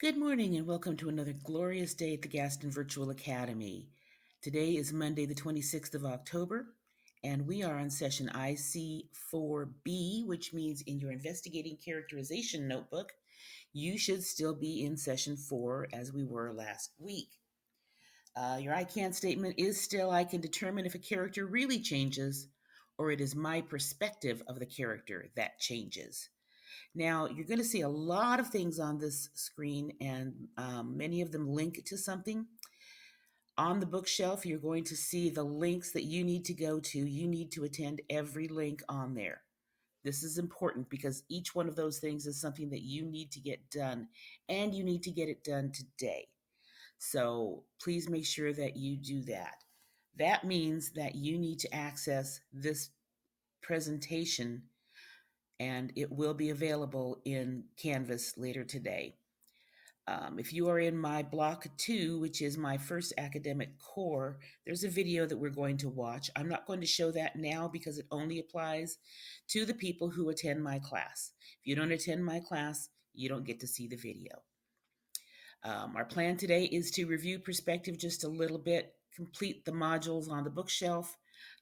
Good morning and welcome to another glorious day at the Gaston Virtual Academy. Today is Monday, the 26th of October, and we are on session IC4.b, which means in your investigating characterization notebook, you should still be in session 4 as we were last week. Your I can statement is still I can determine if a character really changes or it is my perspective of the character that changes. Now, you're going to see a lot of things on this screen, and many of them link to something. On the bookshelf, you're going to see the links that you need to go to. You need to attend every link on there. This is important because each one of those things is something that you need to get done, and you need to get it done today. So please make sure that you do that. That means that you need to access this presentation and it will be available in Canvas later today. If you are in my block 2, which is my first academic core, there's a video that we're going to watch. I'm not going to show that now because it only applies to the people who attend my class. If you don't attend my class, you don't get to see the video. Our plan today is to review perspective just a little bit, complete the modules on the bookshelf,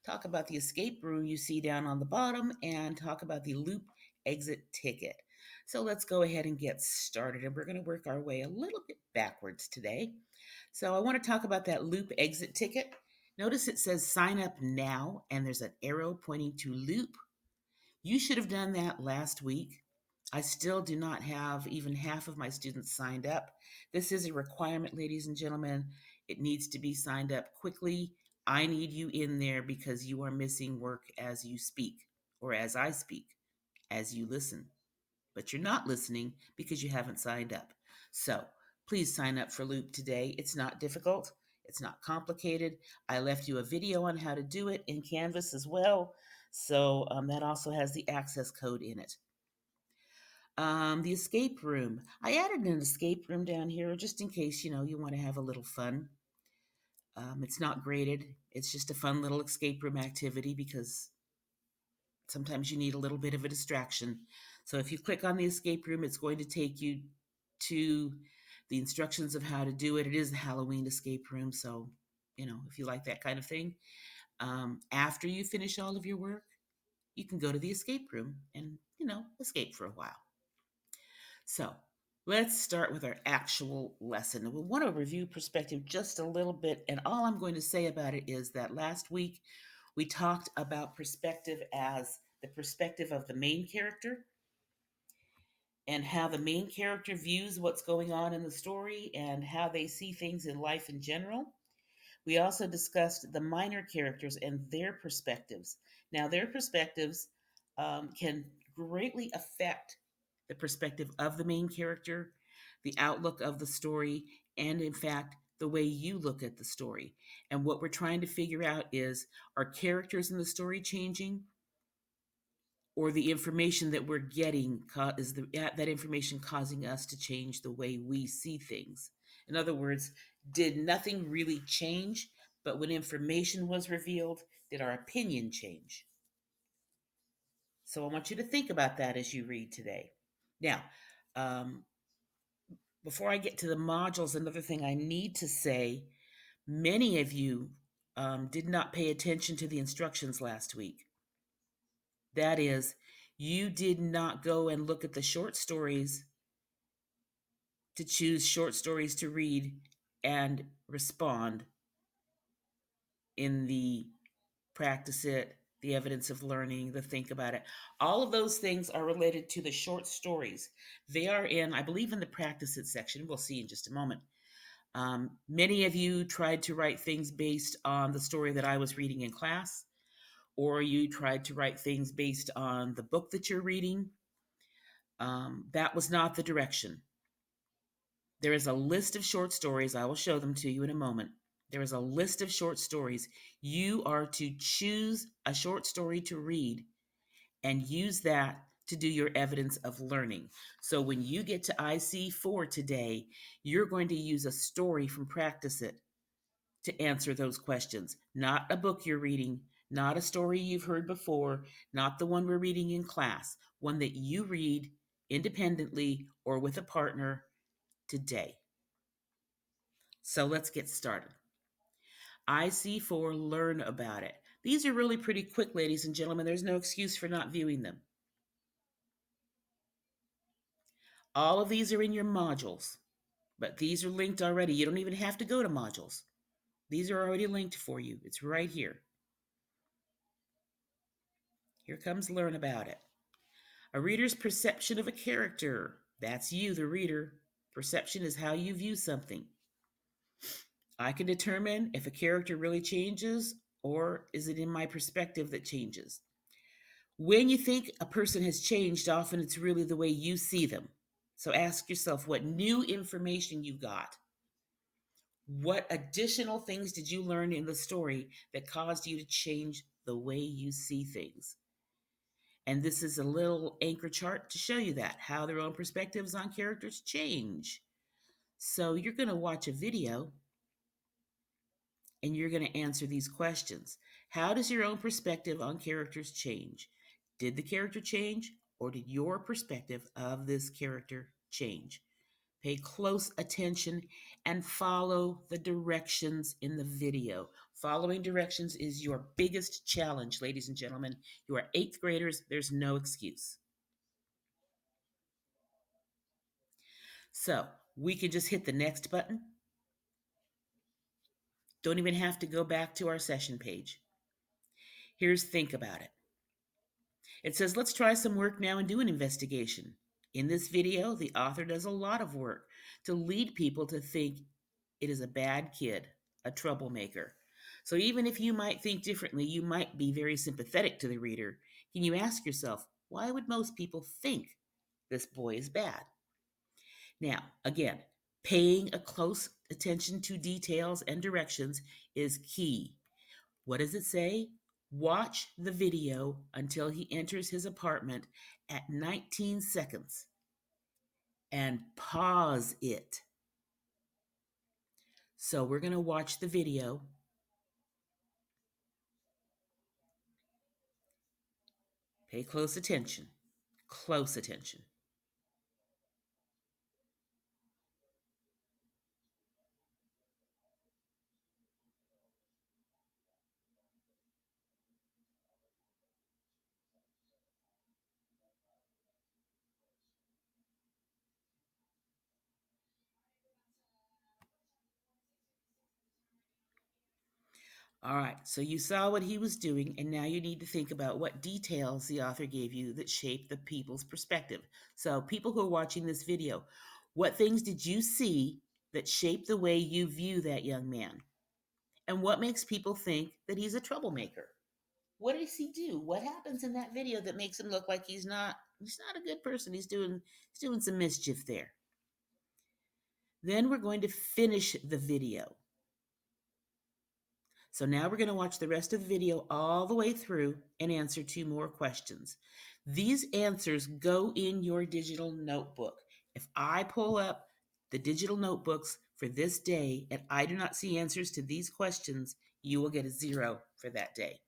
talk about the escape room you see down on the bottom, and talk about the loop exit ticket. So let's go ahead and get started, and we're going to work our way a little bit backwards today. So I want to talk about that loop exit ticket. Notice it says sign up now, and there's an arrow pointing to loop. You should have done that last week. I still do not have even half of my students signed up. This is a requirement, ladies and gentlemen. It needs to be signed up quickly. I need you in there because you are missing work as you speak, or as I speak, as you listen. But you're not listening because you haven't signed up. So please sign up for Loop today. It's not difficult. It's not complicated. I left you a video on how to do it in Canvas as well. So that also has the access code in it. The escape room. I added an escape room down here just in case, you want to have a little fun. It's not graded. It's just a fun little escape room activity because sometimes you need a little bit of a distraction. So if you click on the escape room, it's going to take you to the instructions of how to do it. It is a Halloween escape room, so, if you like that kind of thing. After you finish all of your work, you can go to the escape room and, escape for a while. So let's start with our actual lesson. We want to review perspective just a little bit, and all I'm going to say about it is that last week we talked about perspective as the perspective of the main character and how the main character views what's going on in the story and how they see things in life in general. We also discussed the minor characters and their perspectives. Now, their perspectives can greatly affect the perspective of the main character, the outlook of the story, and in fact, the way you look at the story. And what we're trying to figure out is, are characters in the story changing, or the information that we're getting is that information causing us to change the way we see things? In other words, did nothing really change, but when information was revealed, did our opinion change? So I want you to think about that as you read today. Now, um, before I get to the modules, another thing I need to say, many of you did not pay attention to the instructions last week. That is, you did not go and look at the short stories to choose short stories to read and respond in the practice it, the evidence of learning, the think about it. All of those things are related to the short stories. They are in, I believe, in the practice it section. We'll see in just a moment. Many of you tried to write things based on the story that I was reading in class, or you tried to write things based on the book that you're reading. That was not the direction. There is a list of short stories. I will show them to you in a moment. There is a list of short stories. You are to choose a short story to read and use that to do your evidence of learning. So when you get to IC4 today, you're going to use a story from Practice It to answer those questions. Not a book you're reading, not a story you've heard before, not the one we're reading in class, one that you read independently or with a partner today. So let's get started. IC4, learn about it. These are really pretty quick, ladies and gentlemen. There's no excuse for not viewing them. All of these are in your modules, but these are linked already. You don't even have to go to modules. These are already linked for you. It's right here. Here comes learn about it. A reader's perception of a character. That's you, the reader. Perception is how you view something. I can determine if a character really changes or is it in my perspective that changes. When you think a person has changed, often it's really the way you see them. So ask yourself what new information you got. What additional things did you learn in the story that caused you to change the way you see things? And this is a little anchor chart to show you that, how their own perspectives on characters change. So you're going to watch a video and you're going to answer these questions. How does your own perspective on characters change? Did the character change, or did your perspective of this character change? Pay close attention and follow the directions in the video. Following directions is your biggest challenge, ladies and gentlemen. You are eighth graders, there's no excuse. So we can just hit the next button. Don't even have to go back to our session page. Here's think about it. It says, let's try some work now and do an investigation. In this video, the author does a lot of work to lead people to think it is a bad kid, a troublemaker. So even if you might think differently, you might be very sympathetic to the reader. Can you ask yourself, why would most people think this boy is bad? Now, again, paying a close attention to details and directions is key. What does it say? Watch the video until he enters his apartment at 19 seconds and pause it. So we're going to watch the video. Pay close attention. Close attention. All right, so you saw what he was doing, and now you need to think about what details the author gave you that shape the people's perspective. So, people who are watching this video, what things did you see that shape the way you view that young man? And what makes people think that he's a troublemaker? What does he do? What happens in that video that makes him look like he's not a good person? He's doing some mischief there. Then we're going to finish the video. So now we're going to watch the rest of the video all the way through and answer 2 more questions. These answers go in your digital notebook. If I pull up the digital notebooks for this day and I do not see answers to these questions, you will get a 0 for that day.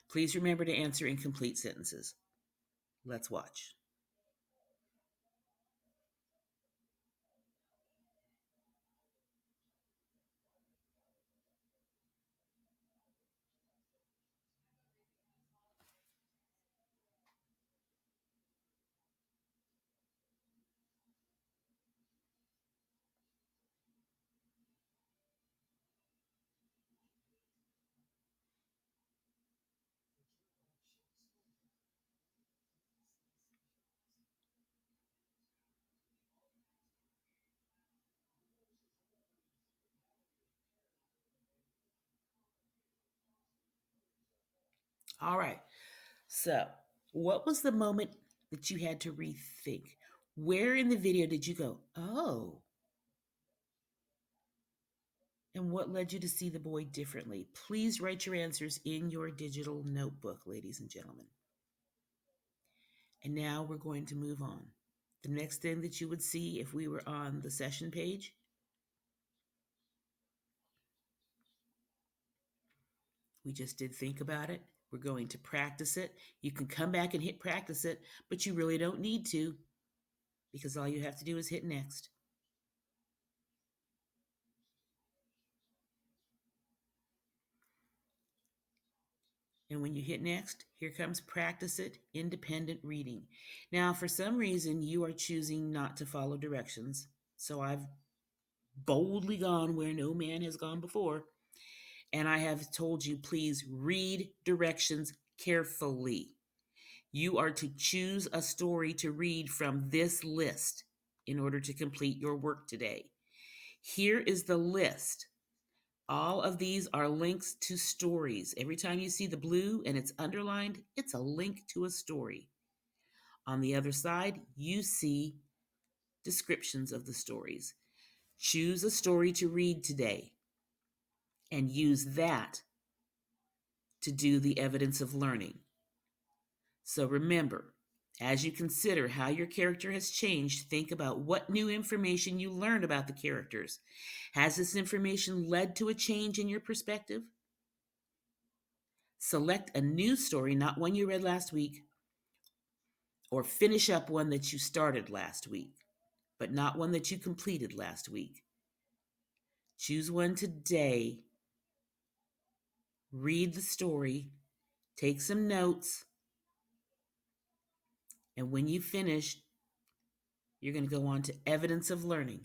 Please remember to answer in complete sentences. Let's watch. All right. So, what was the moment that you had to rethink? Where in the video did you go, oh, and what led you to see the boy differently? Please write your answers in your digital notebook, ladies and gentlemen. And now we're going to move on. The next thing that you would see if we were on the session page, we just did think about it. We're going to practice it. You can come back and hit practice it, but you really don't need to because all you have to do is hit next. And when you hit next, here comes practice it, independent reading. Now, for some reason, you are choosing not to follow directions. So I've boldly gone where no man has gone before. And I have told you, please read directions carefully. You are to choose a story to read from this list in order to complete your work today. Here is the list. All of these are links to stories. Every time you see the blue and it's underlined, it's a link to a story. On the other side, you see descriptions of the stories. Choose a story to read today and use that to do the evidence of learning. So remember, as you consider how your character has changed, think about what new information you learned about the characters. Has this information led to a change in your perspective? Select a new story, not one you read last week, or finish up one that you started last week, but not one that you completed last week. Choose one today, read the story, take some notes, and when you finish, you're going to go on to evidence of learning.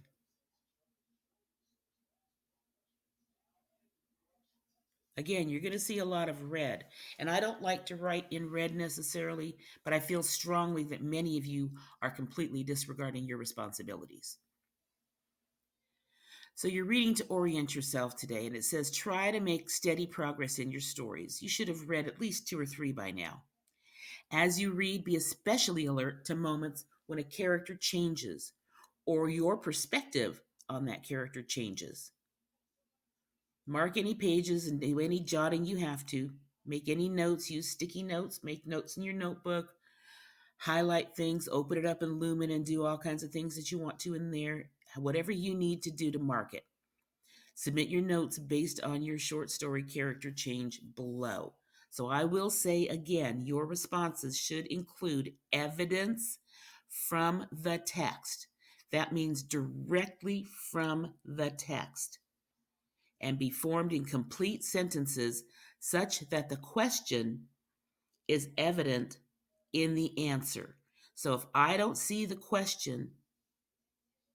Again, you're going to see a lot of red. And I don't like to write in red necessarily, but I feel strongly that many of you are completely disregarding your responsibilities. So you're reading to orient yourself today, and it says try to make steady progress in your stories. You should have read at least 2 or 3 by now. As you read, be especially alert to moments when a character changes or your perspective on that character changes. Mark any pages and do any jotting you have to. Make any notes, use sticky notes, make notes in your notebook, highlight things, open it up in Lumen and do all kinds of things that you want to in there, whatever you need to do to mark it. Submit your notes based on your short story character change below. So I will say again, your responses should include evidence from the text. That means directly from the text, and be formed in complete sentences such that the question is evident in the answer. So if I don't see the question,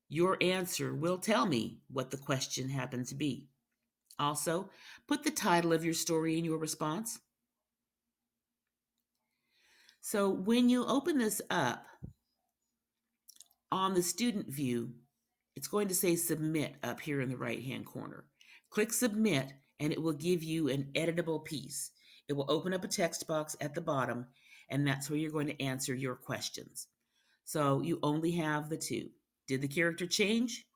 your answer will tell me what the question happened to be. Also, put the title of your story in your response. So when you open this up on the student view, it's going to say submit up here in the right-hand corner. Click submit and it will give you an editable piece. It will open up a text box at the bottom, and that's where you're going to answer your questions. So you only have the 2. Did the character change?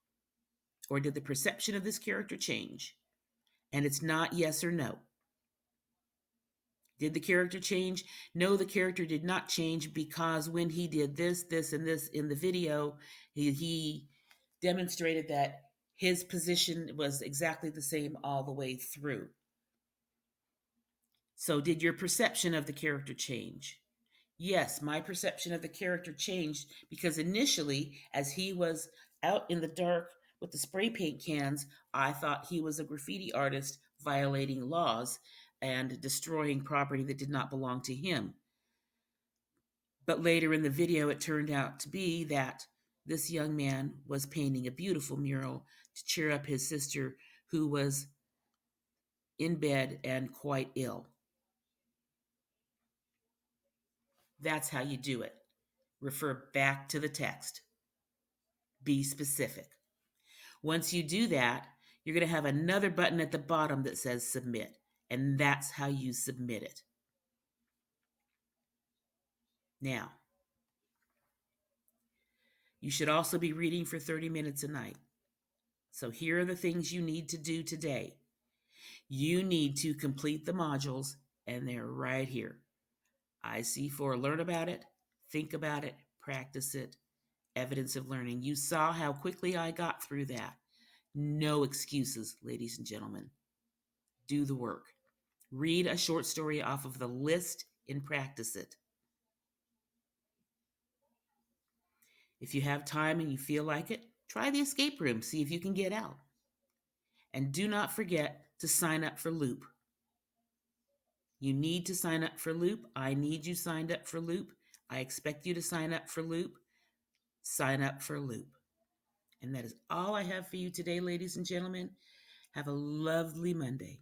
Or did the perception of this character change? And it's not yes or no. Did the character change? No, the character did not change because when he did this, this, and this in the video, he demonstrated that his position was exactly the same all the way through. So did your perception of the character change? Yes, my perception of the character changed because initially, as he was out in the dark with the spray paint cans, I thought he was a graffiti artist violating laws and destroying property that did not belong to him. But later in the video, it turned out to be that this young man was painting a beautiful mural to cheer up his sister, who was in bed and quite ill. That's how you do it. Refer back to the text. Be specific. Once you do that, you're going to have another button at the bottom that says submit, and that's how you submit it. Now, you should also be reading for 30 minutes a night. So here are the things you need to do today. You need to complete the modules, and they're right here. IC4, learn about it, think about it, practice it, evidence of learning. You saw how quickly I got through that. No excuses, ladies and gentlemen. Do the work. Read a short story off of the list and practice it. If you have time and you feel like it, try the escape room, see if you can get out. And do not forget to sign up for Loop. You need to sign up for Loop. I need you signed up for Loop. I expect you to sign up for Loop. Sign up for Loop. And that is all I have for you today, ladies and gentlemen. Have a lovely Monday.